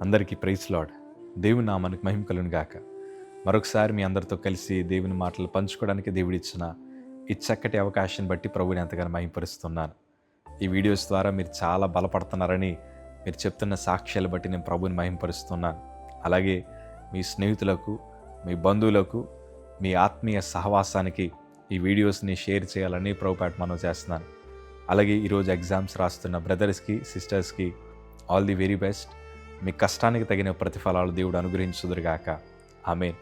అందరికీ praise lord. దేవుని నామానికి మహిమ కలుగును గాక. మరొకసారి మీ అందరితో కలిసి దేవుని మాటలు పంచుకోవడానికి దేవుడిచ్చిన ఈ చక్కటి అవకాశాన్ని బట్టి ప్రభువుని ఎంతగానో మహిమపరుస్తున్నాను. ఈ వీడియోస్ ద్వారా మీరు చాలా బలపడుతున్నారని మీరు చెప్తున్న సాక్ష్యాలు బట్టి నేను ప్రభువుని మహిమపరుస్తున్నాను. అలాగే మీ స్నేహితులకు, మీ బంధువులకు, మీ ఆత్మీయ సహవాసానికి ఈ వీడియోస్ని షేర్ చేయాలని ప్రభుపేట మనం చేస్తున్నాను. అలాగే ఈరోజు ఎగ్జామ్స్ రాస్తున్న బ్రదర్స్కి, సిస్టర్స్కి ఆల్ ది వెరీ బెస్ట్. మీ కష్టానికి తగిన ప్రతిఫలాలు దేవుడు అనుగ్రహించుదురుగాక. ఆమేన్.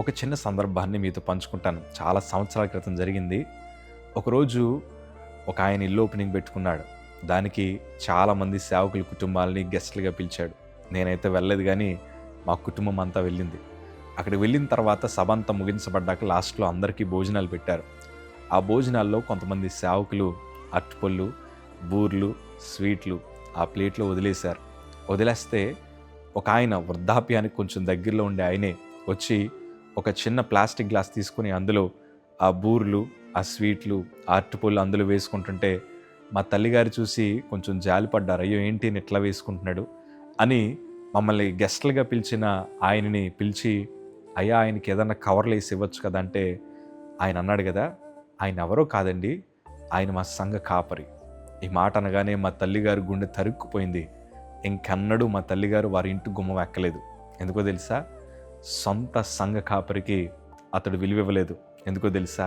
ఒక చిన్న సందర్భాన్ని మీతో పంచుకుంటాను. చాలా సంవత్సరాల క్రితం జరిగింది. ఒకరోజు ఒక ఆయన ఇల్లు ఓపెనింగ్ పెట్టుకున్నాడు. దానికి చాలామంది సేవకుల కుటుంబాలని గెస్ట్లుగా పిలిచాడు. నేనైతే వెళ్ళలేదు, కానీ మా కుటుంబం అంతా వెళ్ళింది. అక్కడ వెళ్ళిన తర్వాత సభ అంతా ముగించబడ్డాక లాస్ట్లో అందరికీ భోజనాలు పెట్టారు. ఆ భోజనాల్లో కొంతమంది సేవకులు అరటిపళ్ళు, బూర్లు, స్వీట్లు ఆ ప్లేట్లో వదిలేస్తే ఒక ఆయన వృద్ధాప్యానికి కొంచెం దగ్గరలో ఉండే ఆయనే వచ్చి ఒక చిన్న ప్లాస్టిక్ గ్లాస్ తీసుకుని అందులో ఆ బూర్లు, ఆ స్వీట్లు, ఆ అరటిపళ్ళు అందులో వేసుకుంటుంటే మా తల్లిగారు చూసి కొంచెం జాలిపడ్డారు. అయ్యో ఏంటి ఇట్లా వేసుకుంటున్నాడు అని మమ్మల్ని గెస్ట్లుగా పిలిచిన ఆయనని పిలిచి, అయ్యా ఆయనకి ఏదన్నా కవర్లు వేసి ఇవ్వచ్చు కదా అంటే ఆయన అన్నాడు కదా, ఆయన ఎవరో కాదండి, ఆయన మా సంఘ కాపరి. ఈ మాట అనగానే మా తల్లిగారు గుండె తరుక్కుపోయింది. ఇంకన్నడూ మా తల్లిగారు వారి ఇంటి గుమ్మం ఎక్కలేదు. ఎందుకో తెలుసా? సొంత సంఘ కాపరికి అతడు విలువివ్వలేదు. ఎందుకో తెలుసా?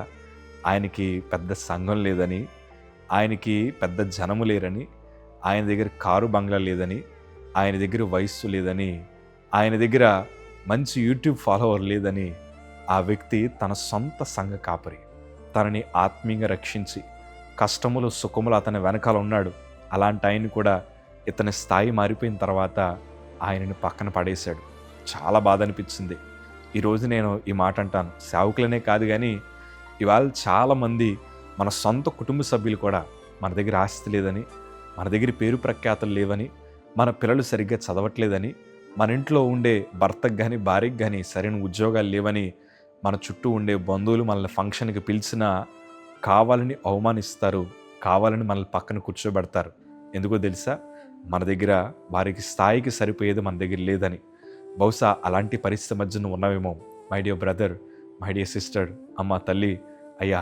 ఆయనకి పెద్ద సంఘం లేదని, ఆయనకి పెద్ద జనము లేరని, ఆయన దగ్గర కారు బంగ్లా లేదని, ఆయన దగ్గర వయస్సు లేదని, ఆయన దగ్గర మంచి యూట్యూబ్ ఫాలోవర్ లేదని ఆ వ్యక్తి తన సొంత సంఘ కాపరి తనని ఆత్మీయంగా రక్షించి కష్టములు సుఖములు అతని వెనకాల ఉన్నాడు. అలాంటి ఆయన కూడా ఇతని స్థాయి మారిపోయిన తర్వాత ఆయనని పక్కన పడేశాడు. చాలా బాధ అనిపించింది. ఈరోజు నేను ఈ మాట అంటాను, సేవకులనే కాదు కానీ ఇవాళ చాలామంది మన సొంత కుటుంబ సభ్యులు కూడా మన దగ్గర ఆస్తి లేదని, మన దగ్గర పేరు ప్రఖ్యాతులు లేవని, మన పిల్లలు సరిగ్గా చదవట్లేదని, మన ఇంట్లో ఉండే భర్తకు కానీ భార్యకు కానీ సరైన ఉద్యోగాలు లేవని, మన చుట్టూ ఉండే బంధువులు మనల్ని ఫంక్షన్కి పిలిచినా కావాలని అవమానిస్తారు, కావాలని మనల్ని పక్కన కూర్చోబెడతారు. ఎందుకో తెలుసా? మన దగ్గర వారికి స్థాయికి సరిపోయేది మన దగ్గర లేదని. బహుశా అలాంటి పరిస్థితి మధ్య నువ్వు ఉన్నావేమో. My dear brother, my dear sister, అమ్మ, తల్లి, అయ్యా,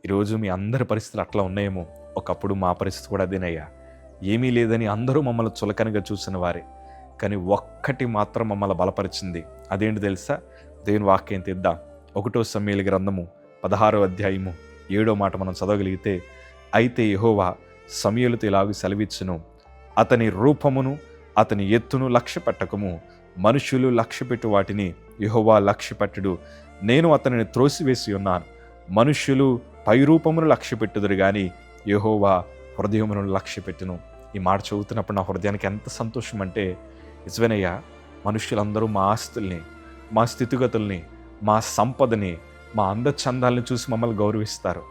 ఈరోజు మీ అందరి పరిస్థితులు అట్లా ఉన్నాయేమో. ఒకప్పుడు మా పరిస్థితి కూడా అదేనయ్యా. ఏమీ లేదని అందరూ మమ్మల్ని చులకనగా చూసిన వారే, కానీ ఒక్కటి మాత్రం మమ్మల్ని బలపరిచింది. అదేంటి తెలుసా? దేవుని వాక్యం తెద్దాం. 1 సమూయేలు గ్రంథము 16వ అధ్యాయము 7వ మాట మనం చదవగలిగితే, అయితే యెహోవా సమూయేలుతో ఇలాగ సెలవిచ్చును, అతని రూపమును అతని ఎత్తును లక్ష్య పెట్టకము. మనుషులు లక్ష్యపెట్టు వాటిని యెహోవా లక్ష్యపెట్టడు. నేను అతనిని త్రోసివేసి ఉన్నాను. మనుష్యులు పైరూపమును లక్ష్యపెట్టుదురు కానీ యెహోవా హృదయమును లక్ష్యపెట్టును. ఈ మాట చదువుతున్నప్పుడు నా హృదయానికి ఎంత సంతోషం అంటే, నిజమేనయ్యా, మనుష్యులందరూ మా ఆస్తుల్ని, మా స్థితిగతుల్ని, మా సంపదని, మా అందచందాలను చూసి మమ్మల్ని గౌరవిస్తారు.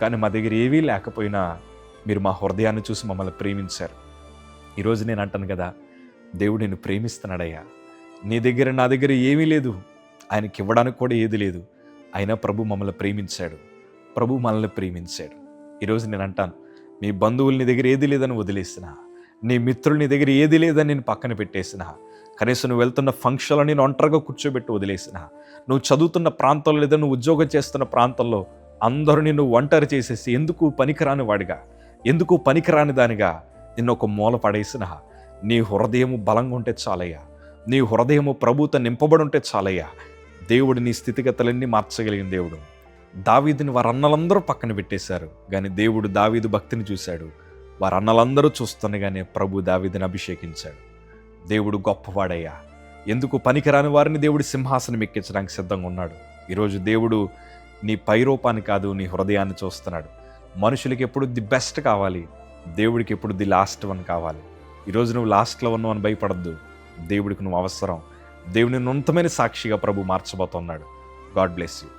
కానీ మా దగ్గర ఏవీ లేకపోయినా మీరు మా హృదయాన్ని చూసి మమ్మల్ని ప్రేమించారు. ఈరోజు నేను అంటాను కదా, దేవుడు నిన్ను ప్రేమిస్తున్నాడయ్యా. నీ దగ్గర నా దగ్గర ఏమీ లేదు, ఆయనకి ఇవ్వడానికి కూడా ఏది లేదు, అయినా ప్రభు మమ్మల్ని ప్రేమించాడు. ప్రభు మనల్ని ప్రేమించాడు. ఈరోజు నేను అంటాను, మీ బంధువులు నీ దగ్గర ఏది లేదని వదిలేసిన, నీ మిత్రులు నీ దగ్గర ఏది లేదని నేను పక్కన పెట్టేసిన, కనీసం నువ్వు వెళ్తున్న ఫంక్షన్లో నేను ఒంటరిగా కూర్చోబెట్టి వదిలేసిన, నువ్వు చదువుతున్న ప్రాంతంలో లేదా నువ్వు ఉద్యోగం చేస్తున్న ప్రాంతంలో అందరూ నిన్ను ఒంటరి చేసేసి ఎందుకు పనికిరాని వాడిగా, ఎందుకు పనికిరాని దానిగా నిన్ను ఒక మూల పడేసిన, నీ హృదయము బలంగా ఉంటే చాలయ్యా, నీ హృదయము ప్రభుతో నింపబడి ఉంటే చాలయ్యా. దేవుడు నీ స్థితిగతులన్నీ మార్చగలిగిన దేవుడు. దావీదుని వారి అన్నలందరూ పక్కన పెట్టేశారు, కానీ దేవుడు దావీదు భక్తిని చూశాడు. వారి అన్నలందరూ చూస్తుండగానే ప్రభు దావీదుని అభిషేకించాడు. దేవుడు గొప్పవాడయ్యా. ఎందుకు పనికిరాని వారిని దేవుడు సింహాసనం ఎక్కించడానికి సిద్ధంగా ఉన్నాడు. ఈరోజు దేవుడు నీ పైరూపాన్ని కాదు, నీ హృదయాన్ని చూస్తున్నాడు. మనుషులకి ఎప్పుడు ది బెస్ట్ కావాలి, దేవుడికి ఎప్పుడు ది లాస్ట్ వన్ కావాలి. ఈరోజు నువ్వు లాస్ట్లో ఉన్నావు అని భయపడద్దు. దేవుడికి నువ్వు అవసరం. దేవుని ఉన్నతమైన సాక్షిగా ప్రభు మార్చబోతున్నాడు. God bless you.